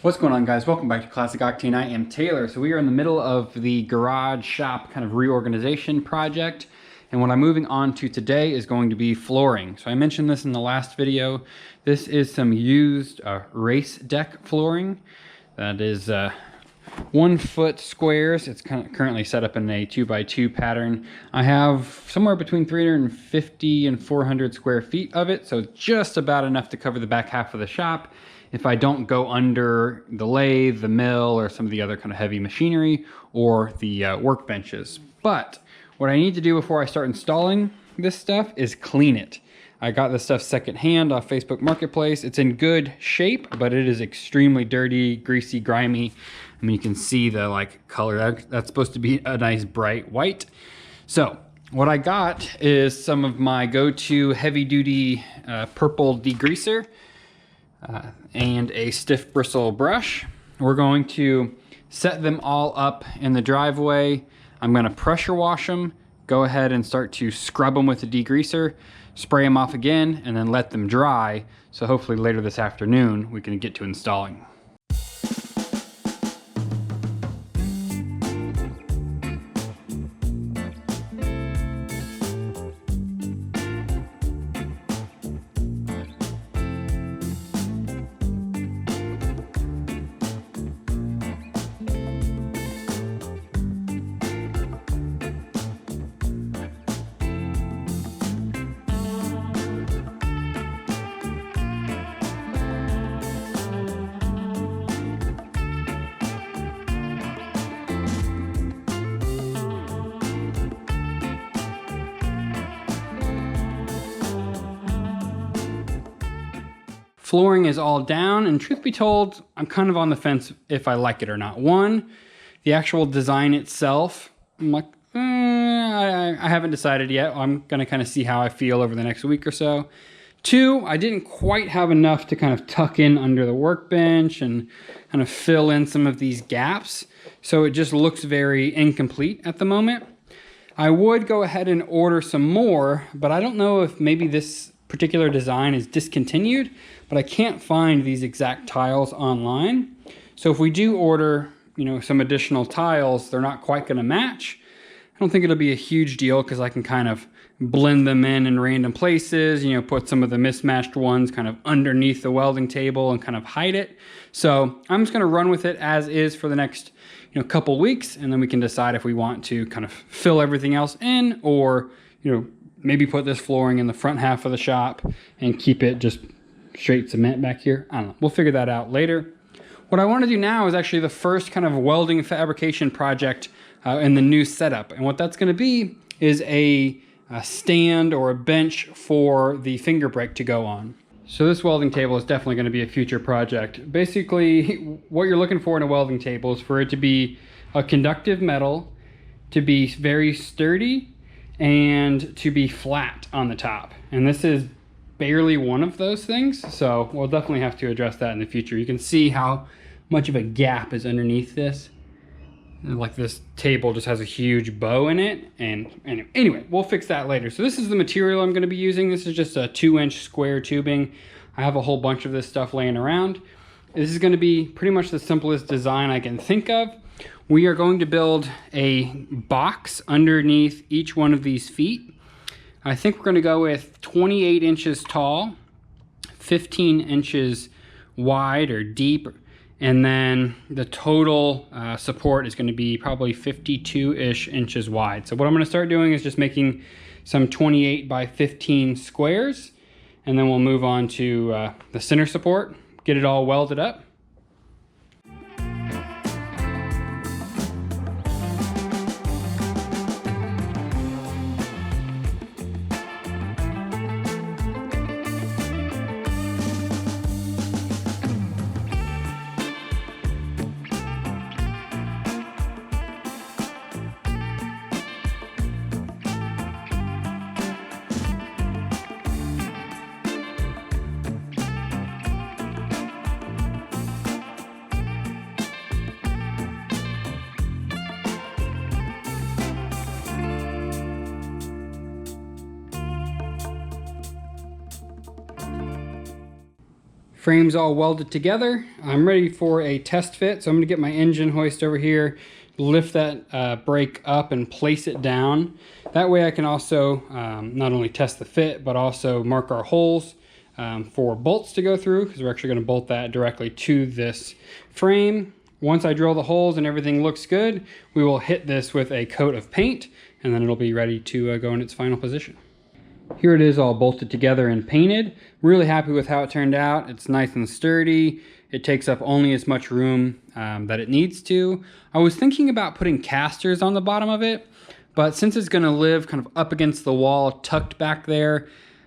What's going on, guys? Welcome back to Classic Octane. I am Taylor. So we are in the middle of the garage shop kind of reorganization project. And what I'm moving on to today is going to be flooring. So I mentioned this in the last video. This is some used race deck flooring. That is 1 foot squares. It's currently set up in a 2x2 pattern. I have somewhere between 350 and 400 square feet of it. So just about enough to cover the back half of the shop if I don't go under the lathe, the mill, or some of the other kind of heavy machinery, or the workbenches. But what I need to do before I start installing this stuff is clean it. I got this stuff secondhand off Facebook Marketplace. It's in good shape, but it is extremely dirty, greasy, grimy. I mean, you can see the color. That's supposed to be a nice bright white. So what I got is some of my go-to heavy-duty purple degreaser. And a stiff bristle brush. We're going to set them all up in the driveway. I'm going to pressure wash them, go ahead and start to scrub them with the degreaser, spray them off again, and then let them dry. So hopefully later this afternoon we can get to installing. Flooring is all down, and truth be told, I'm kind of on the fence if I like it or not. One, the actual design itself, I'm like, I haven't decided yet. I'm gonna kind of see how I feel over the next week or so. Two, I didn't quite have enough to kind of tuck in under the workbench and kind of fill in some of these gaps. So it just looks very incomplete at the moment. I would go ahead and order some more, but I don't know if maybe this particular design is discontinued, but I can't find these exact tiles online. So if we do order, some additional tiles, they're not quite gonna match. I don't think it'll be a huge deal because I can kind of blend them in random places, put some of the mismatched ones kind of underneath the welding table and kind of hide it. So I'm just gonna run with it as is for the next couple weeks, and then we can decide if we want to kind of fill everything else in or, maybe put this flooring in the front half of the shop and keep it just straight cement back here. I don't know. We'll figure that out later. What I want to do now is actually the first kind of welding fabrication project in the new setup. And what that's going to be is a stand or a bench for the finger brake to go on. So this welding table is definitely going to be a future project. Basically, what you're looking for in a welding table is for it to be a conductive metal, to be very sturdy, and to be flat on the top. And this is barely one of those things, so we'll definitely have to address that in the future. You can see how much of a gap is underneath this. Like this table just has a huge bow in it, and anyway, we'll fix that later. So this is the material I'm going to be using. This is just a 2-inch square tubing. I have a whole bunch of this stuff laying around. This is going to be pretty much the simplest design I can think of. We are going to build a box underneath each one of these feet. I think we're going to go with 28 inches tall, 15 inches wide or deep, and then the total support is going to be probably 52-ish inches wide. So what I'm going to start doing is just making some 28 by 15 squares, and then we'll move on to the center support, get it all welded up. Frame's all welded together. I'm ready for a test fit. So I'm gonna get my engine hoist over here, lift that brake up and place it down. That way I can also not only test the fit, but also mark our holes for bolts to go through, because we're actually gonna bolt that directly to this frame. Once I drill the holes and everything looks good, we will hit this with a coat of paint, and then it'll be ready to go in its final position. Here it is all bolted together and painted. Really happy with how it turned out. It's nice and sturdy. It takes up only as much room that it needs to. I was thinking about putting casters on the bottom of it, but since it's gonna live kind of up against the wall, tucked back there,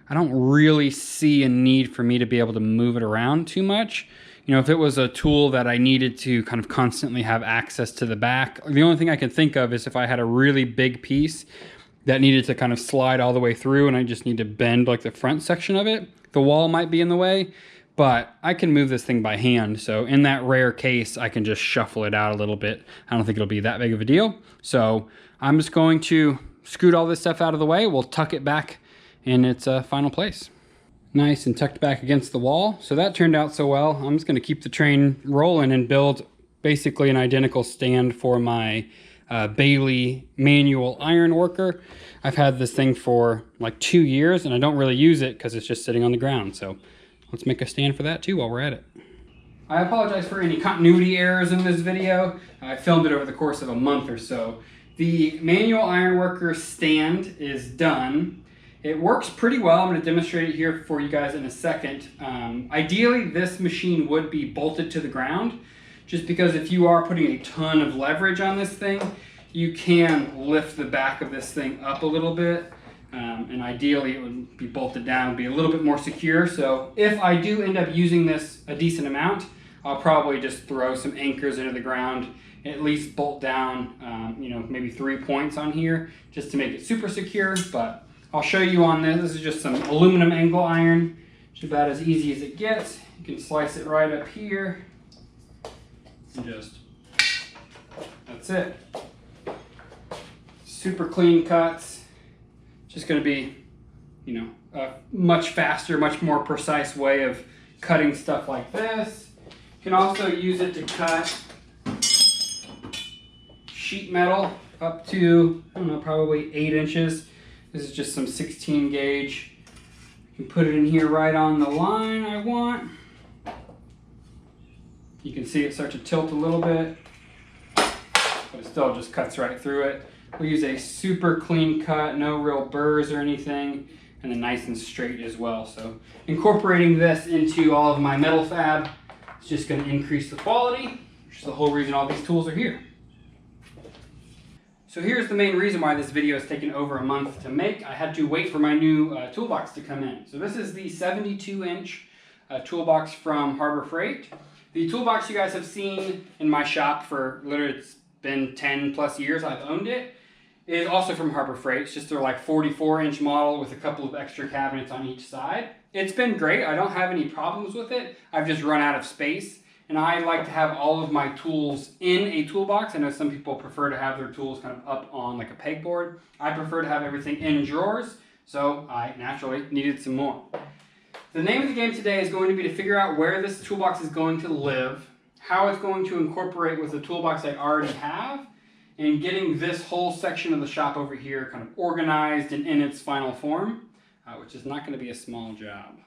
I don't really see a need for me to be able to move it around too much. You know, if it was a tool that I needed to kind of constantly have access to the back, the only thing I can think of is if I had a really big piece that needed to kind of slide all the way through and I just need to bend like the front section of it. The wall might be in the way, but I can move this thing by hand. So in that rare case, I can just shuffle it out a little bit. I don't think it'll be that big of a deal. So I'm just going to scoot all this stuff out of the way. We'll tuck it back in its final place. Nice and tucked back against the wall. So that turned out so well. I'm just gonna keep the train rolling and build basically an identical stand for my Bailey manual iron worker. I've had this thing for like 2 years and I don't really use it because it's just sitting on the ground. So let's make a stand for that too while we're at it. I apologize for any continuity errors in this video. I filmed it over the course of a month or so. The manual iron worker stand is done. It works pretty well. I'm going to demonstrate it here for you guys in a second. Ideally, this machine would be bolted to the ground, just because if you are putting a ton of leverage on this thing, you can lift the back of this thing up a little bit. And ideally, it would be bolted down, be a little bit more secure. So if I do end up using this a decent amount, I'll probably just throw some anchors into the ground, at least bolt down, you know, maybe 3 points on here just to make it super secure. But I'll show you on this. This is just some aluminum angle iron. It's about as easy as it gets. You can slice it right up here. And just, that's it. Super clean cuts. Just gonna be, you know, a much faster, much more precise way of cutting stuff like this. You can also use it to cut sheet metal up to, I don't know, probably 8 inches. This is just some 16 gauge. You can put it in here right on the line I want. You can see it start to tilt a little bit, but it still just cuts right through it. We'll use a super clean cut, no real burrs or anything, and then nice and straight as well. So incorporating this into all of my metal fab is just going to increase the quality, which is the whole reason all these tools are here. So here's the main reason why this video has taken over a month to make. I had to wait for my new toolbox to come in. So this is the 72-inch toolbox from Harbor Freight. The toolbox you guys have seen in my shop for literally, it's been 10 plus years I've owned it, is also from Harbor Freight. It's just their like 44-inch model with a couple of extra cabinets on each side. It's been great. I don't have any problems with it. I've just run out of space. And I like to have all of my tools in a toolbox. I know some people prefer to have their tools kind of up on like a pegboard. I prefer to have everything in drawers, so I naturally needed some more. The name of the game today is going to be to figure out where this toolbox is going to live, how it's going to incorporate with the toolbox I already have, and getting this whole section of the shop over here kind of organized and in its final form, which is not going to be a small job.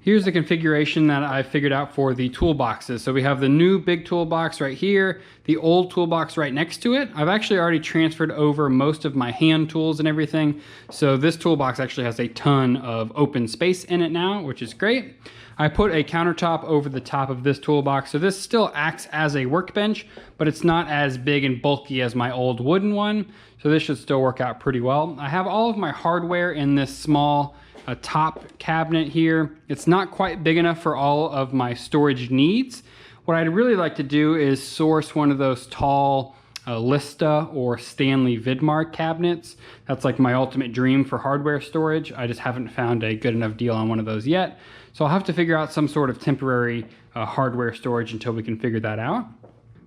Here's the configuration that I figured out for the toolboxes. So we have the new big toolbox right here, the old toolbox right next to it. I've actually already transferred over most of my hand tools and everything. So this toolbox actually has a ton of open space in it now, which is great. I put a countertop over the top of this toolbox. So this still acts as a workbench, but it's not as big and bulky as my old wooden one. So this should still work out pretty well. I have all of my hardware in this small top cabinet here. It's not quite big enough for all of my storage needs. What I'd really like to do is source one of those tall Lista or Stanley Vidmark cabinets. That's like my ultimate dream for hardware storage. I just haven't found a good enough deal on one of those yet. So I'll have to figure out some sort of temporary hardware storage until we can figure that out.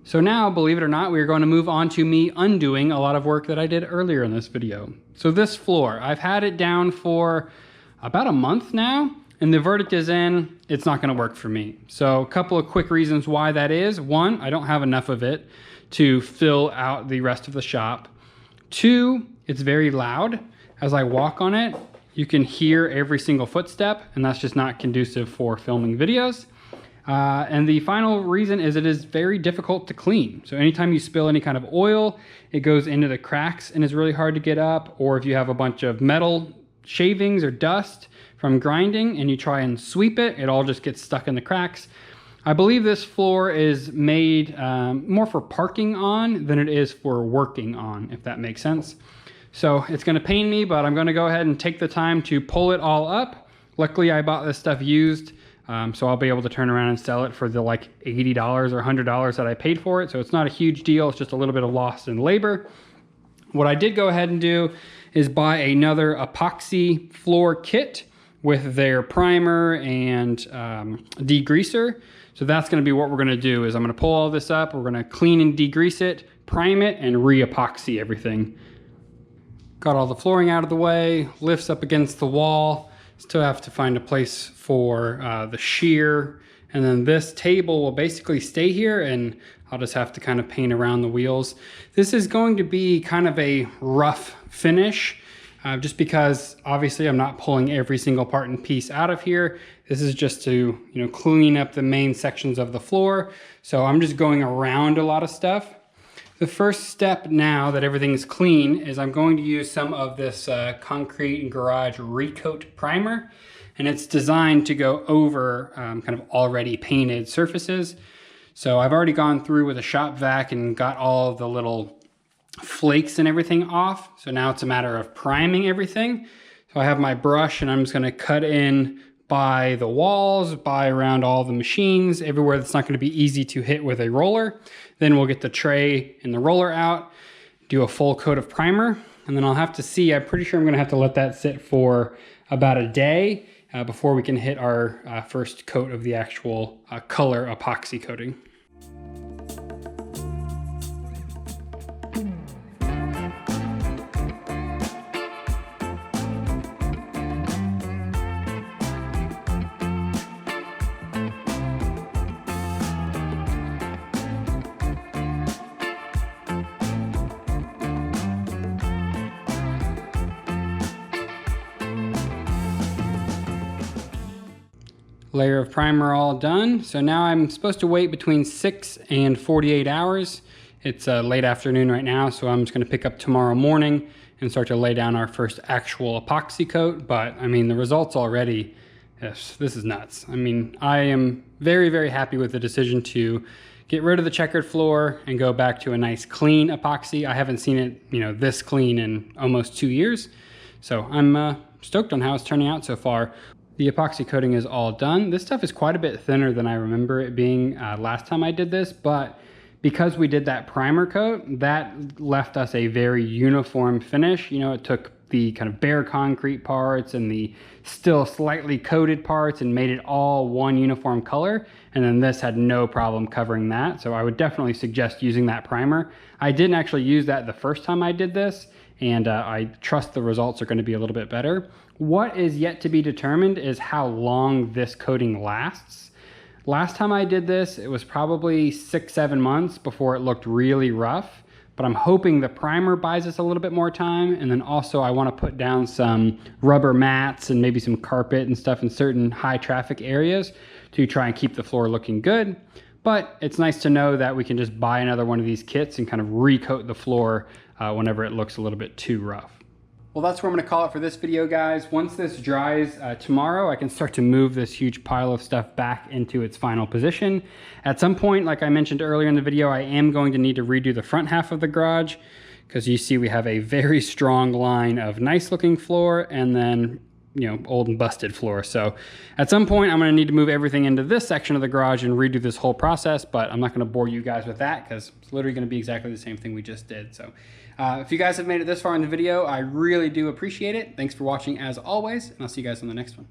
So now, believe it or not, we're going to move on to me undoing a lot of work that I did earlier in this video. So this floor, I've had it down for about a month now. and the verdict is in, it's not gonna work for me. So a couple of quick reasons why that is. One, I don't have enough of it to fill out the rest of the shop. Two, it's very loud. As I walk on it, you can hear every single footstep, and that's just not conducive for filming videos. And the final reason is it is very difficult to clean. So anytime you spill any kind of oil, it goes into the cracks and is really hard to get up. Or if you have a bunch of metal shavings or dust from grinding and you try and sweep it, it all just gets stuck in the cracks. I believe this floor is made more for parking on than it is for working on, if that makes sense. So it's gonna pain me, but I'm gonna go ahead and take the time to pull it all up. Luckily, I bought this stuff used, so I'll be able to turn around and sell it for the like $80 or $100 that I paid for it. So it's not a huge deal, it's just a little bit of loss in labor. What I did go ahead and do is buy another epoxy floor kit with their primer and degreaser. So that's gonna be what we're gonna do is I'm gonna pull all this up, we're gonna clean and degrease it, prime it, and re-epoxy everything. Got all the flooring out of the way, lifts up against the wall. Still have to find a place for the shear. And then this table will basically stay here and I'll just have to kind of paint around the wheels. This is going to be kind of a rough finish just because obviously I'm not pulling every single part and piece out of here. This is just to, clean up the main sections of the floor. So I'm just going around a lot of stuff. The first step now that everything's clean is I'm going to use some of this concrete garage recoat primer, and it's designed to go over kind of already painted surfaces. So I've already gone through with a shop vac and got all of the little flakes and everything off. So now it's a matter of priming everything. So I have my brush and I'm just gonna cut in by the walls, by around all the machines, everywhere that's not going to be easy to hit with a roller. Then we'll get the tray and the roller out, do a full coat of primer, and then I'll have to see, I'm pretty sure I'm going to have to let that sit for about a day before we can hit our first coat of the actual color epoxy coating. Layer of primer all done. So now I'm supposed to wait between 6 and 48 hours. It's late afternoon right now, so I'm just gonna pick up tomorrow morning and start to lay down our first actual epoxy coat. But I mean, the results already, this is nuts. I mean, I am very, very happy with the decision to get rid of the checkered floor and go back to a nice clean epoxy. I haven't seen it, this clean in almost 2 years. So I'm stoked on how it's turning out so far. The epoxy coating is all done. This stuff is quite a bit thinner than I remember it being last time I did this, but because we did that primer coat, that left us a very uniform finish. It took the kind of bare concrete parts and the still slightly coated parts and made it all one uniform color. And then this had no problem covering that. So I would definitely suggest using that primer. I didn't actually use that the first time I did this, and I trust the results are going to be a little bit better. What is yet to be determined is how long this coating lasts. Last time I did this, it was probably 6-7 months before it looked really rough, but I'm hoping the primer buys us a little bit more time. And then also I want to put down some rubber mats and maybe some carpet and stuff in certain high traffic areas to try and keep the floor looking good. But it's nice to know that we can just buy another one of these kits and kind of recoat the floor whenever it looks a little bit too rough. Well, that's where I'm gonna call it for this video, guys. Once this dries tomorrow, I can start to move this huge pile of stuff back into its final position. At some point, like I mentioned earlier in the video, I am going to need to redo the front half of the garage because you see we have a very strong line of nice looking floor and then old and busted floor. So at some point I'm gonna need to move everything into this section of the garage and redo this whole process, but I'm not gonna bore you guys with that because it's literally gonna be exactly the same thing we just did. So if you guys have made it this far in the video, I really do appreciate it. Thanks for watching as always, and I'll see you guys on the next one.